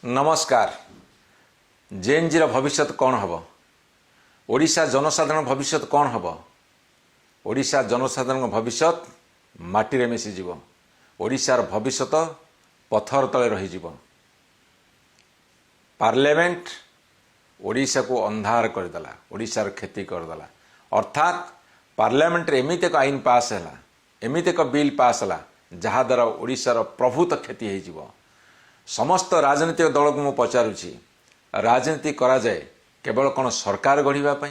नमस्कार। जेएनजीर भविष्य कौन हम? ओडिशा जनसाधारण भविष्य कौन हम? ओडिशा जनसाधारण भविष्य माटी मिशीज। ओडिशार भविष्य पथर तले रही। पार्लियामेंट ओडिशा को अंधार करदेला, ओडिशार क्षति करदेला। अर्थात पार्लियामेंट एमती एक आईन पास है, एमती एक बिल पास है जहाद्वारा ओडिशार प्रभुत क्षति हो। समस्त राजनीतिक दल को मुझे पचारुची, राजनीति करा जाए केवल कौन सरकार गढ़ापी?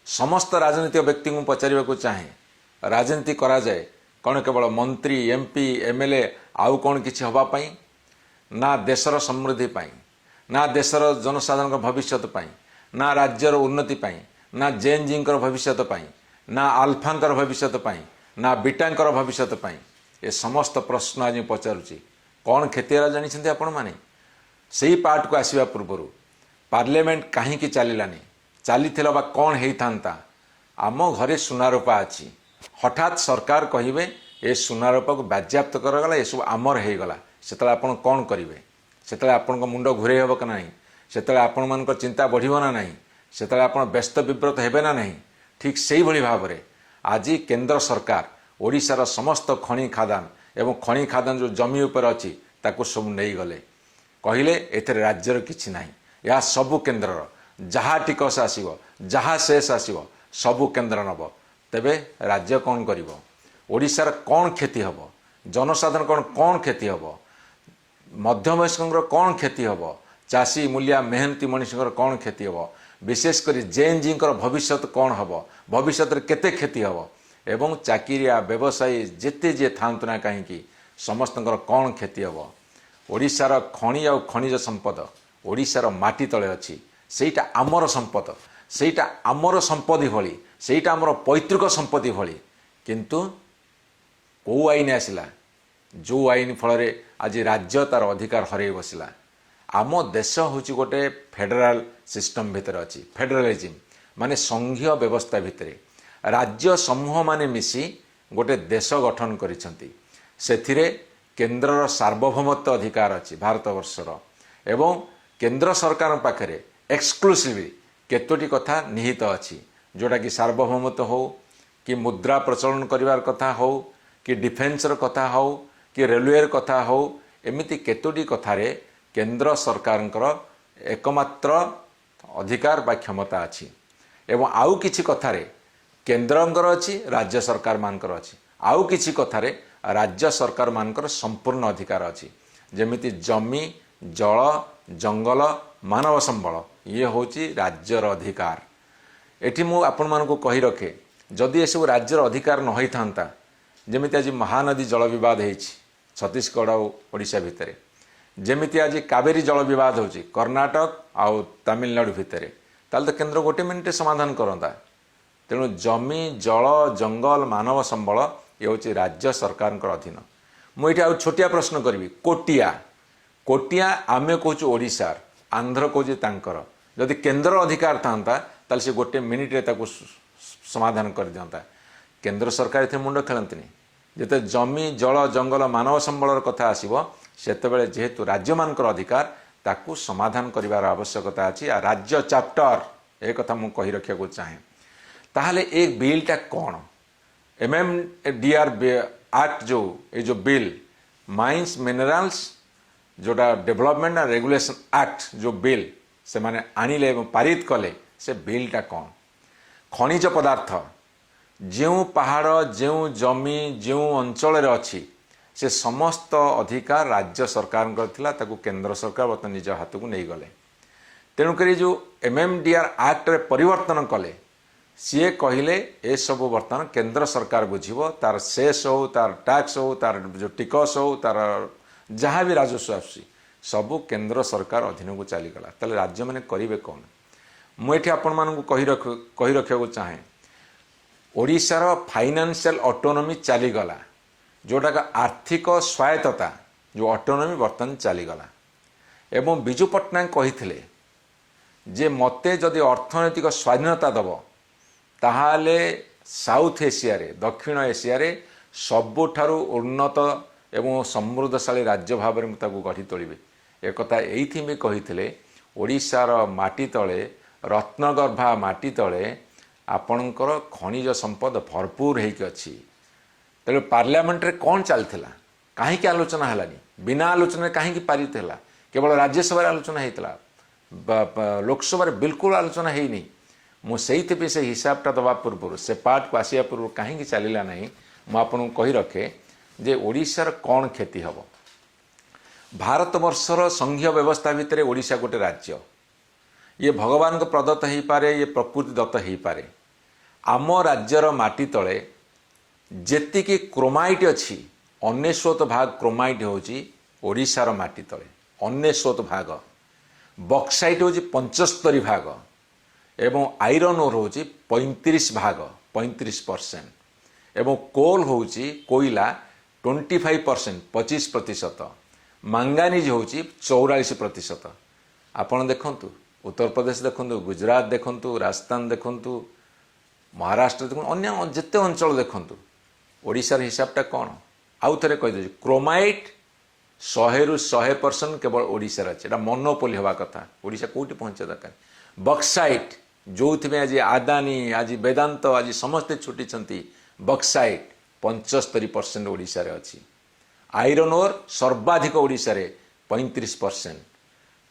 समस्त राजनीतिक व्यक्ति को पचार को चाहे राजनीति करा जाए कौन केवल मंत्री एमपी एमएलए आउ कौन किसी हवापाई? ना देशर समृद्धि पाई, ना देशर जनसाधारण भविष्य पाई, ना राज्यर उन्नति पाई, ना जेएनजी भविष्य पाई, ना आल्फांकर भविष्य पाई, ना बीटांकर भविष्य पाई? ये समस्त प्रश्न आज पचारुची। कौन क्षति जानी आपण मैंने? से पार्ट को आसवा पूर्वर पार्लियामेंट कहीं चलानी चली कौन होता? आम घरे सुनारूपा अच्छी, हठात सरकार कहे ये सुनारूपा को बाज्याप्त करगला, ये सब आमर होगला, से कौन करेंगे? से आपण मुंड घूरे हम कि ना? से आपण मान चिंता बढ़ो ना ना? से व्यस्त विव्रत हेबे ना नहीं? ठीक से भाव में आज केंद्र सरकार ओडिशार समस्त खनि खादान एवं खनि खादान जो जमी उपर अच्छी ताकू सब नहीं गले, कहले एथरे राज्यर किछि नाही, या सबु केन्द्रर जहाँ टिकस आसीबो जहाँ शेष आसीबो सबु केन्द्र नब। तेबे राज्य कौन करिवो? ओडिशार कौन क्षति हम? जनसाधारण कौन क्षति हम? मध्यवयस्कर कौन क्षति हम? चाषी मूलिया मेहनती मनुष्य कौन क्षति हम? विशेषकर जेएनजी भविष्य कौन हम? भविष्य केते क्षति हम? एवं चाकिरिया व्यवसायी जेते जे थांतु ना कहीं समस्त कौन क्षति हम? ओडिशार खनि आ खनिज संपद ओडिशार माटी तले अच्छी, सेटा आमर संपद, सेटा आमर संपत्ति भली, सेटा आमर पैतृक संपत्ति भली। किंतु कौ आईन आसला जो आईन फल आज राज्य तार अधिकार हर बसला। आम देश हूँ गोटे फेडराल सिस्टम भितर अच्छी, फेडरालिज्म माने संघीय व्यवस्था भितर राज्य समूह माने मिसी गोटे देश गठन करिसेंती। सेथिरे केन्द्रर सार्वभौमत्व अधिकार अच्छी भारतवर्षर, एवं केंद्र सरकार पाखरे एक्सक्लूसिवली केतोटी कथा निहित अच्छी, जोटा कि सार्वभौमत्व हो कि मुद्रा प्रचलन करिवार कथा हो कि डिफेन्सर कथा हो कि रेलवेर कथा हो, एमिति केतोटी कथारे केंद्र सरकारंकर एकमात्र अधिकार बा क्षमता अच्छी। एवं आउ किछि कथारे केन्द्रंकर अच्छी, राज्य सरकार मानकर अच्छी, आउ किछि कथारे राज्य सरकार मानकर संपूर्ण अधिकार अच्छी। जेमिति जमी जल जंगल मानव संबल ये होची राज्यर अधिकार। एठी मु आपण मानकु कहि रखे, जदि ये सब राज्यर अधिकार न होई थांता, जेमिति आज महानदी जल विवाद होईछि छत्तीसगढ़ और ओडिशा भितरे, जेमिति आज कावेरी जल विवाद होची कर्नाटक आउ तमिलनाडु भितरे, ताल तो केंद्र गोटे मिनिट समाधान करंता। तेणु जमी जल जंगल मानव संबल ये हूँ राज्य सरकार अधीन। मुझे आउ छोटिया प्रश्न करी, कोटिया कोटिया आमे कहूँ ओडिशार, आंध्र कहूँ तांकर, जदि केंद्र अधिकार था ताल से गोटे मिनिट समाधान कर दिंता। केंद्र सरकार ये मुंड खेलती जिते जमी जल जंगल मानव संबल कथा आसो से जेहेतु राज्य मान अधिकार ताकू समाधान कर आवश्यकता अच्छी। राज्य चैप्टर एक कथा मुझे कही रखा को चाहे, ताहले एक बिलटा कौन MMDR एक्ट जो बिल माइंस मिनरल्स जोटा डेवलपमेंट एंड रेगुलेशन एक्ट जो बिल से माने आनिले एवं पारित कले, से बिलटा कौन? खनिज पदार्थ जो पहाड़ जो जमी जो अंचल अच्छी से समस्त अधिकार राज्य सरकार ताकू केंद्र सरकार बर्तमान निज हाथ को नहीं गले। तेणुक जो MMDR एक्ट रे परिवर्तन कले, सीए कहले ए सब बर्तमान केंद्र सरकार बुझीबो, तार सेस हो तार टैक्स हो तार जो टिकस हो तार जहाँ भी राजस्व आसी सबू केंद्र सरकार अधीन को चलीगला। ताले राज्य मैंने करेंगे कौन? मुझे आपण मानू कही रखा चाहे, ओडिशार फाइनेंशियल ऑटोनॉमी चलीगला, जोटा का आर्थिक स्वायत्तता जो ऑटोनॉमी बर्तमान चलीगला। एवं बिजू पट्टनायक कही जे मते जदि अर्थनैतिक स्वाधीनता दब ताहाले साउथ एशिया रे दक्षिण एशिया रे सबुठारु उन्नत एवं समृद्धशाली राज्य भाव में गढ़ी तोलिबे। एकथा ये कही ओडिशार माटी तले रत्नगर्भा माटी तले आपणकर खनिज संपद भरपूर होगी अच्छी। तेरे पार्लियामेंट रे कौन चलता कहीं आलोचना है बिना आलोचना कहीं पारित है केवल राज्यसभा आलोचना होता लोकसभा बिल्कुल आलोचना है मुझे से हिसाबटा दवा पूर्व से पार्ट को आसिया पूर्व कहीं चलला ना मुझे कही रखे जे ओडिशार कौन क्षति हम। भारत वर्षर संघीय व्यवस्था भितर ओडिशा गोटे राज्य ये भगवान को प्रदत्त हो पारे ये प्रकृति दत्त हो पारे। आम राज्यर माटी तले जेतिकी क्रोमाइट अच्छी 99 भाग क्रोमाइट होची ओडिशार माटी तले 99 भाग बक्साइट होची 75 भाग एवं आयरन ओर होची 35 भाग 35% एवं कोल होची कोयला 25% 25% मांगानीज होची 44%। आपण देखंतु उत्तर प्रदेश देखंतु गुजरात देखंतु राजस्थान देखंतु महाराष्ट्र देखो अन्य जिते अंचल देखंतु ओडिशार हिसाबटा कौन आउ थे कहीदे क्रोमाइट 100 रु 100% केवल ओडिशार अच्छे मोनोपोली हवा कथा ओडिशा कौटी पहुंचे दरकार। बक्साइट जो आज आदानी आज वेदांत आज समस्ते छुटी बक्साइट 75% ओडिशार अच्छी। आयरन ओर सर्वाधिक ओडिशार 35%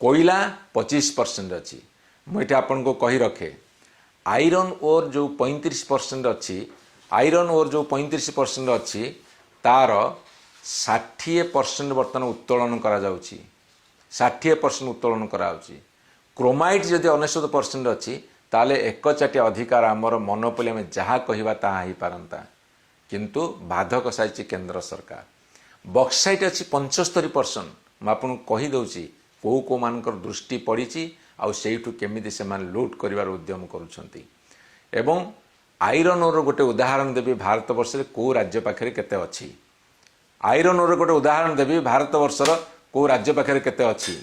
कोयला 25% अच्छी। मुझे आपन को कही रखे आयरन ओर जो 35% अच्छी आयरन ओर जो 35% अच्छी तार 60% बर्तमान उत्तोलन करा जाउची 60% उत्तोलन करा जाउची। क्रोमाइट जदि 99% अच्छी ताले एक चाटिया अधिकार आमर मोनोपोली आम जहाँ कहवा ताहा ही पारंता किंतु बाधक साइछि केंद्र सरकार। बक्साइट अच्छी 75% मुझे कहीदे कौ कौ मानकर दृष्टि पड़ी आउ सेठू केमिति से लुट करिवार उद्यम करुछंती। एवं आयरन ओर गोटे उदाहरण देवी भारत वर्ष कौ राज्य पाखे केते अच्छी। आयरन ओर गोटे उदाहरण देवी भारत वर्षर कौ राज्य पाखे केते अच्छी।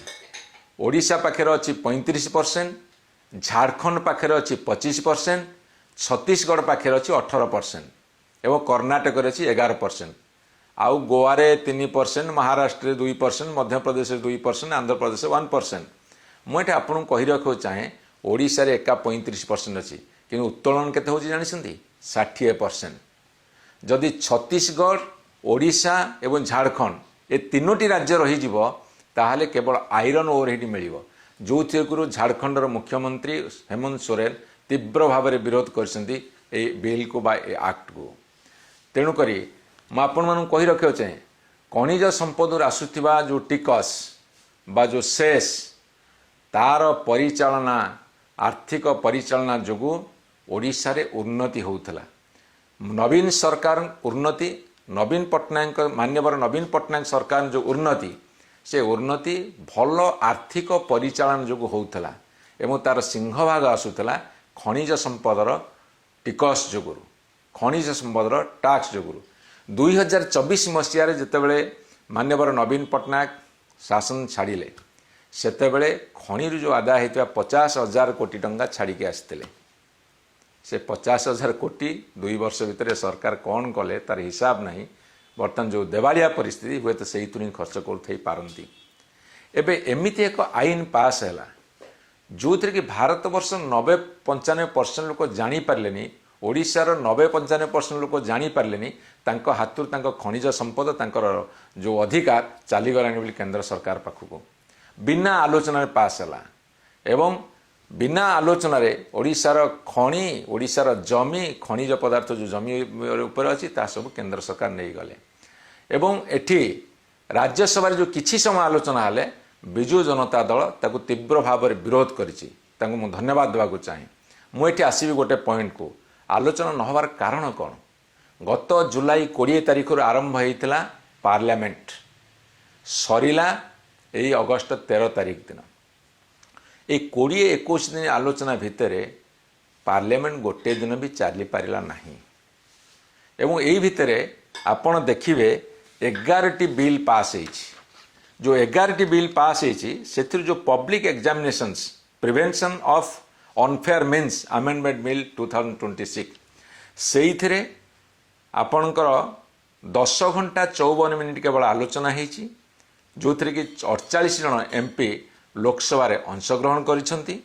ओडिशा पाखे अच्छी 35%, झारखंड पाखे अच्छी 25%, छत्तीसगढ़ पाखे अच्छी 18% एवं कर्णाटक अच्छी 11%। आउ गोवारे 3%, महाराष्ट्र 2%, मध्य प्रदेश 2%, आंध्र प्रदेश 1%। मुझे आपको कही रखा चाहे ओडिशा रे एका 35% अच्छी कि उत्तोलन केते होची जानिसंती 60%। जदि छत्तीसगढ़ ओडिशा एवं झारखंड ए तीनोटी राज्य रही ताहले केवल आयरन ओर ही मिलिबो जो थेकुरु झारखंडर मुख्यमंत्री हेमंत सोरेन तीव्र भाव में विरोध करछंती ए बिल को बा ए एक्ट को। तेणु करी मैं आपण मानू कही रखा चाहे खनिज संपद आसुथिबा जो टिकस बा जो सेस तार परिचालना आर्थिक परिचालना जोगु ओडिशा रे उन्नति होउथला। नवीन सरकार उन्नति नवीन पट्टनायक मान्यवर नवीन पट्टनायक सरकार जो उन्नति से उन्नति भल आर्थिक परिचालन जोगु होउथला एवं तार सिंहभाग आसुथला खनिज संपदर टिकस जोगुरु खनिज संपदर टैक्स जोगुरु। 2024 मसीह जितेबले मान्यवर नवीन पट्टनायक शासन छाड़िले सेतेबले खनिरु जो आदाय होता 50,000 कोटी टंका छाड़िकी आसते से 50,000 कोटी 2 वर्ष भितर सरकार कौन कले तार हिसाब नहीं। बर्तमान जो देवालिया परिस्थिति हुए तो से ही खर्च कर पारती। एबे एमिति एक आईन पास है जो थे कि भारत वर्ष 90-95% लोक जापारे ओडिशार 90-95% लोक जापारे हाथ खनिज संपद तांकर जो अधिकार चलीगला केंद्र सरकार पाखक बिना आलोचना पास है एवं बिना आलोचना रे ओडिशार खनि ओडिशार जमी खनिज पदार्थ जो जमी उपर अच्छी सब केंद्र सरकार नहीं गले एवं एठी राज्यसभा जो किछि समय आलोचना हेले विजु जनता दल ताकू तीव्र भाव में विरोध करिछि तांको मु धन्यवाद देवाक चाहे। मुझे आसबि गोटे पॉइंट को आलोचना न होवार कारण कौन। गत जुलाई 20 तारिख आरंभ होता पार्लियामेंट सरिला यही अगस्त 13 तारिख दिन ये 20-21 दिन आलोचना भितर पार्लियामेंट गोटे दिन भी चली पारा ना एवं यही भितर आपण देखिए 11टी बिल पास जो 11टी बिल पास से जो public examinations prevention of unfair means amendment bill 2026 से आपणकर 10 घंटा 54 मिनिट केवल आलोचना होती जो थी कि 48 जन एमपी लोकसभा अंशग्रहण करिसेंती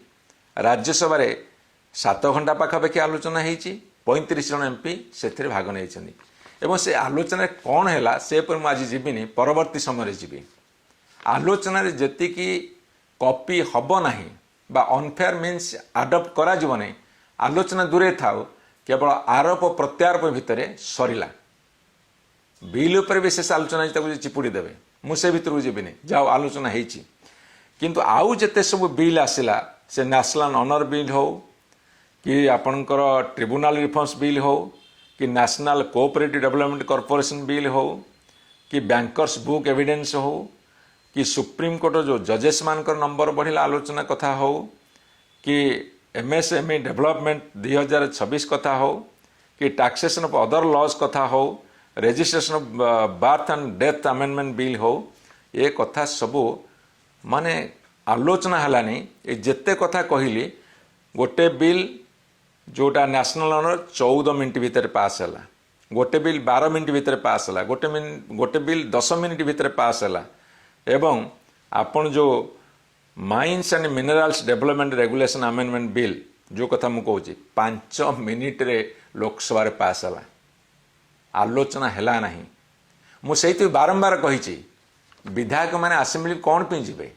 राज्यसभा 7 घंटा पाखापाखि आलोचना होती 35 जन एमपी से भाग नहीं एवं से आलोचना कौन है से पर मुझे आज जीविनी परवर्ती समय जीवी आलोचना जी कॉपी हम ना बा अनफेयर मीन्स आडप्ट करा नहीं आलोचना दूरे थाउ केवल आरोप प्रत्यारोप भितर सरिला बिल उपर विशेष आलोचना चिपुड़ी देवे मुझे भितर जीविनी जाओ आलोचना होती किंतु आउ जिते सब बिल आसला से नेशनल ऑनर बिल हो कि आपणकर ट्रिब्यूनल रिफॉर्म्स बिल हो कि national cooperative development corporation bill हो कि बैंकर्स बुक एविडेंस हो कि सुप्रीम कोर्ट जो जजेस मान नंबर बढ़िला आलोचना कथा हो कि एमएसएमई डेवलपमेंट 2026 कथा हो कि टैक्सेशन ऑफ अदर लॉज कथा हो registration of birth and death amendment bill हो ये कथा सबू माने आलोचना हलानी जिते कथा कहली गोटे बिल जोटा नेशनल ऑनर 14 मिनट भितर पास है गोटे बिल 12 मिनट भितर पास है गोटे बिल 10 मिनट भितर पास है एवं आपण जो mines and minerals development regulation amendment bill जो कथा मु कहूँ 5 मिनिट रे लोकसभा पास है आलोचना है ना मुझे बारंबार कही विधायक मैंने असेंबली कौन पे जीवे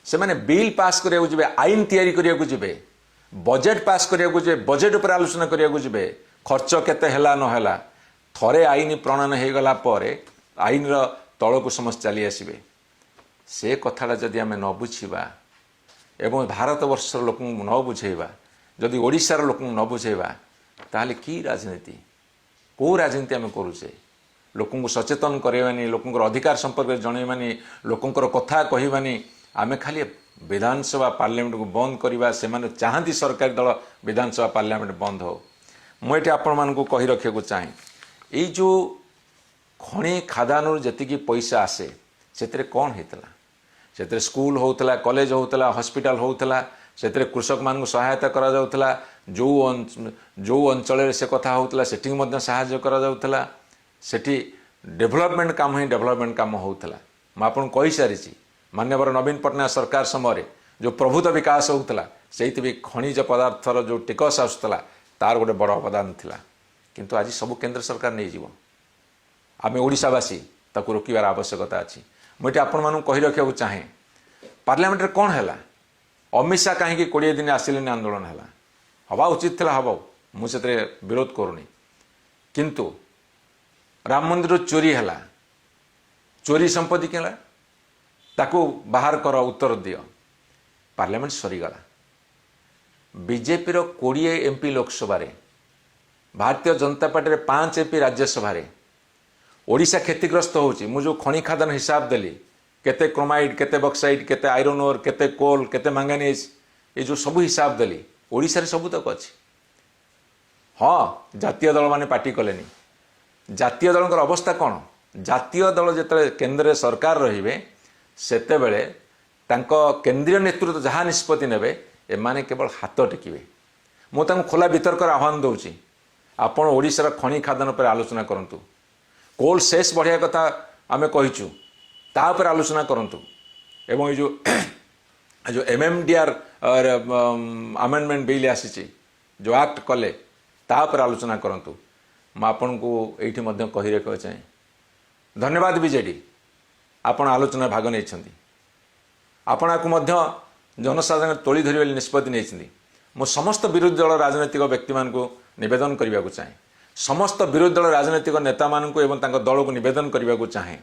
से मैंने बिल पास करिया जीवे आईन तैयारी करिया जीवे बजेट पास करिया जीवे बजेट उपर आलोचना करिया जीवे खर्च केते हैला न हैला थरे आईन प्रणयन हो गला परे आईन रो तळ को समस्त चली आसीबे से कथाटा जदि आमे न बुझिबा एवं भारत वर्षर लोक न बुझेबा जदि ओडिशार लोक न बुझेबा ताले की राजनीति को राजनीति आमे करूचे लोक सचेतन करवानी लोक अधिकार संपर्क जनइबानी लोकंर कथा कहबानी आमे खाली विधानसभा पार्लियामेंट को बंद करवा से माने चाहती सरकारी दल विधानसभा पार्लियामेंट बंद हो मुझे आपण मान को कही रखा को चाहे ये जो खଣି खादान जी पैसा आसे से कौन होता से स्कूल होता कॉलेज होता हॉस्पिटल होता से कृषक मान सहायता करा जाउतला जो अंचल से कथा होता सेठी मध्य सहायता करा जाउतला सेठी डेवलपमेंट काम ही डेवलपमेंट काम होता मैं आपको कही सारी मान्यवर नवीन पट्टनायक सरकार समय जो प्रभुत विकास होता से भी खनिज पदार्थर जो टिकस आसूला तार गोटे बड़ अवदान थिला किंतु आज सब केंद्र सरकार नहीं जीव आम ओडिशावासी ताकू रोकबार आवश्यकता अच्छी मुझे आपण मानू कही रखा चाहे पार्लियामेंट कौन है अमित शाह कहीं 20 दिन आसिले आंदोलन है हवा उचित था हम मुझे विरोध करूनी किंतु राम मंदिर चोरी है चोरी संपत्ति केला ताकू बाहर कर उत्तर दियो parliament सरीगला BJP 20 MP Lok Sabha Bharatiya Janata party 5 MP Rajya Sabha Odisha क्षतिग्रस्त होची मु जो खଣି खादान हिसाब देली केते क्रोमाइड केते बक्साइड केते आयरन ओर केते कोल केते मैंगानीज ये जो सब हिसाब देली ओडिशा रे सब तक अच्छी हाँ जातीय दल माने पार्टी कलेनी जातीय दल अवस्था कौन जातीय दल जिते केंद्र सरकार रहिबे सेते बेले तांको केंद्रीय नेतृत्व जहाँ निष्पत्ति नेबे एमाने केवल हाथ टेकिबे मु तांको खोला वितर्क आह्वान दूची आपण ओडिशार खଣି खादान पर आलोचना करंतु कोल सेस बढ़िया कथा आमे कहिचु ता पर आलोचना करंतु एवं जो एमएमडीआर अमेंडमेंट बिल आसी जो एक्ट कले ता पर आलोचना करंतु मैं आपन को एठी मध्य कहि रखा चाहे धन्यवाद बीजेडी आपण आलोचना भाग नहीं आपण को मध्य जनसाधारण तोली धर निष्पत्ति नहीं मो समस्त विरोधी दल राजनैतिक व्यक्ति मान को निवेदन करने को चाहे समस्त विरोधी दल राजनैतिक नेता मान को एवं दल को निवेदन करने को चाहे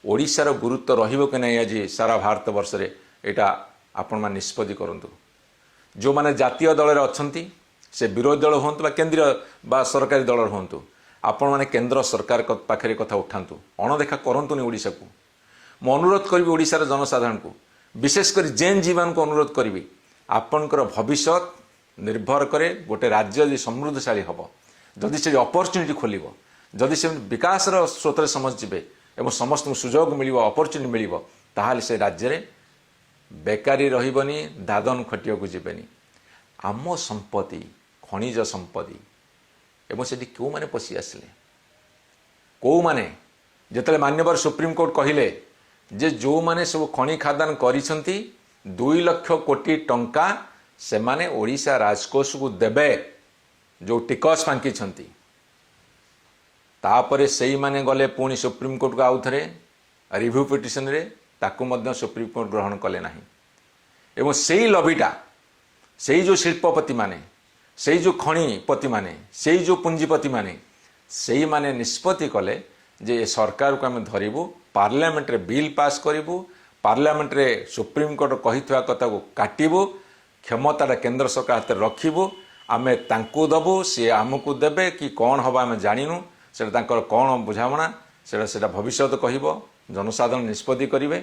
ओडिशार गुरुत्व रहिबो कि नहीं आज सारा भारत वर्ष रे एटा आपण मान निष्पत्ति करंतु जो माने जातीय दल रे अछंती से विरोधी दल होंतु बा केंद्रीय बा सरकारी दल होंतु आपण माने केंद्र सरकार पाखरे कथा उठांतु अणदेखा करंतुनी ओडिशा को मो अनुरोध करी ओडिशार जनसाधारण को विशेषकर जेन जीवन को अनुरोध करी आपणकर भविष्य निर्भर करे गोटे राज्य जी समृद्धशाली हम जदि से अपॉर्चुनिटी खोल जदि से विकास स्रोत समझे एवं समस्त सुजोग मिल अपॉर्चुनिटी मिल ताहले से राज्य रे बेकारी रहिबनी दादन खटिया को जीवेनी आम संपत्ति खनिज संपत्ति एवं से क्यों माने पशि आसिले कौ माने जिते मान्यवर सुप्रीम कोर्ट कहले जे जो माने सब खनि खादान करिसंती 2 लाख कोटी टंका से माने ओडिशा राजकोष को देबे जो टिकस फांकी छंती तापरे सेई माने गले पुणी सुप्रीम कोर्ट को आउ थरे रिव्यू पिटिशन रे ताकू मध्य सुप्रीम कोर्ट ग्रहण कले नाही एवं सेई लबिटा सेई जो शिल्पपति माने सेई जो खनिपति माने सेई जो पुंजीपति माने सेई माने निष्पत्ति कले जे ए सरकार को आम धरबू पार्लियामेंट रे बिल पास करूँ पार्लियामेंट रे सुप्रीम कोर्ट कहिथवा कथा को काटबू क्षमता केंद्र सरकार हाथ रखिबू आमे तांकू दबू सी आमको देबे कि कौन हम आम जानू से कौन बुझाणा से भविष्य कहब जनसाधारण निष्पत्ति करेंगे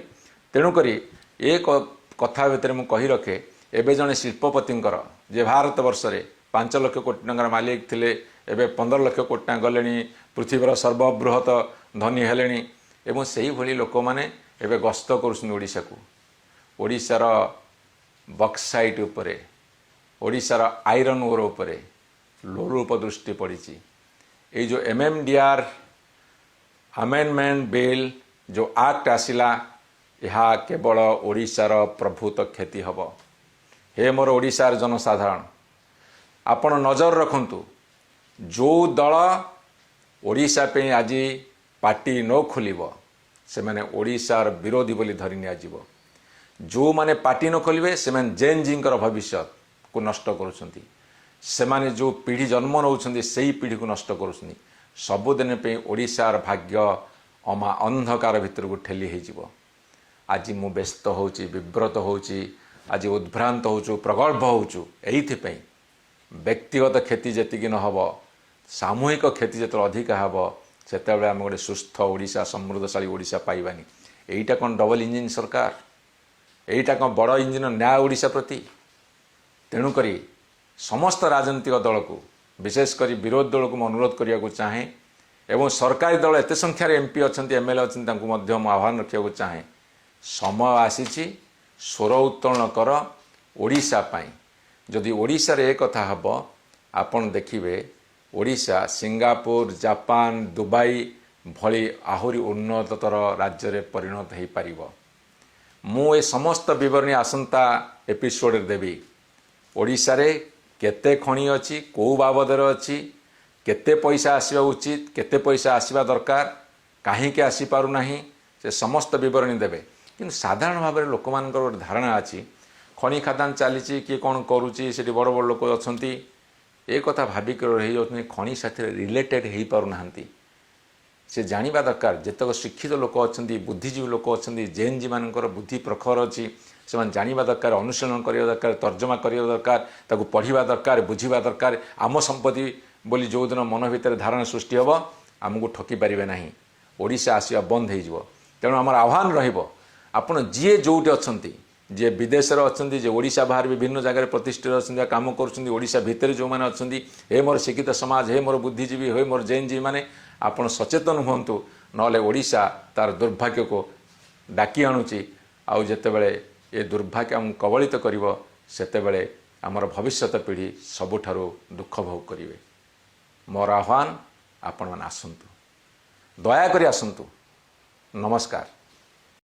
तेणुक ए कथा भितर मुझे कही रखे एवं जड़े शिल्पपतिंकर जे भारत वर्ष में 5 लाख कोटी टंकार मालिक थिले एवं 15 लाख कोटी टंका गले पृथ्वीर सर्वबृहत धनी हेले एवं से ही लोक मैंने एवं गस्त करुशा को ओडिशार बक्साइट उपरे ओडिशार आयरन ओर उपरे लोरूप दृष्टि पड़ी ये जो MMDR अमेंडमेंट बिल जो एक्ट आसिला यह केवल ओडिशार प्रभुत क्षति हब हे मोर ओडिशार जनसाधारण आपण नजर रखंतु जो दल ओडिशा पे आज पार्टी न खोलिबो से माने ओडिशार विरोधी बोली धरि निया जीवो जो माने पार्टी न खोलिबे से माने जेन जींकर भविष्य को नष्ट करुछंती से माने जो पीढ़ी जन्म नौछंती सेही पीढ़ी को नष्ट करुछंती सबुदिन पे ओडिशार भाग्य अमा अंधकार भितर को ठेली हो जीवो आज मु व्यस्त होउची विव्रत होउची आज उद्भ्रांत होउचु प्रगल्भ होउचु एइथि व्यक्तिगत क्षति जेतिकी न हब सामूहिक क्षति जो अधिक हम से आम गोटे सुस्थ ओडिशा समृद्धशाली ओडिशा पाइबानी एटा कौन डबल इंजिन सरकार एटा कौन बड़ इंजिन न्याय ओडिशा प्रति तेणुक समस्त राजनीतिक दल को विशेषकर विरोधी दल को अनुरोध करने को चाहे एवं सरकारी दल एत संख्यार MP अच्छा MLA अच्छा आह्वान रखा चाहे समय आसी स्वर उत्तोलन कर ओडिशा पाई जदि ओडिशा रे कथा हब आपण देखिबे ओडिशा सिंगापुर जापान दुबई भली आहुरी उन्नततर राज्य रे परिणत हो पारिबो मु ए समस्त विवरणी आसंता एपिसोड देवी ओडिशा रे केते खणी अछि को बाबदर अछि केते पैसा आसीबा उचित केते पैसा आसीबा दरकार काहे के आसी पारु नाही से समस्त विवरणी देबे किंतु साधारण भाव में लोक मानकर गोटे धारणा अछि खनि खादान चली किए कौन करुच्ची से बड़ बड़ लोक अच्छा ये कथा भाविक रही जाती खनि साथी रिलेटेड हो पारना से जानिबा दरकार जेतक शिक्षित लोक अच्छा बुद्धिजीवी लोक अच्छा जेएनजी मानकर बुद्धि प्रखर अच्छी से जानिबा दरकार अनुशीलन करने दरकार तर्जमा करने दरकार ताकू पढ़ा दरकार बुझा दरकार आम संपत्ति बोली जो दिन मन भितर धारणा सृष्टि हम आमको ठकी पारे ना ओडिशा आसवा बंद हो तेणु आम आह्वान रहिबो आपण जी जोटे अच्छा जे विदेश अच्छा ओडिशा बाहर विभिन्न जगह प्रतिष्ठित अच्छा कम करोडिशा भितर जो मैंने अच्छा हे मोर शिक्षित समाज हे मोर बुद्धिजीवी हे मोर जेएनजी माने आपण सचेतन हूँ ना ओडिशा तार दुर्भाग्य को डाकी आणुची आउ जेतेबेले ये दुर्भाग्य आम कबलित करिवो सेतेबेले आमर भविष्यत पीढ़ी सबुठारु दुख भोग करिवे मोर आह्वान आपण मान आसंतु दया करी आसंतु नमस्कार।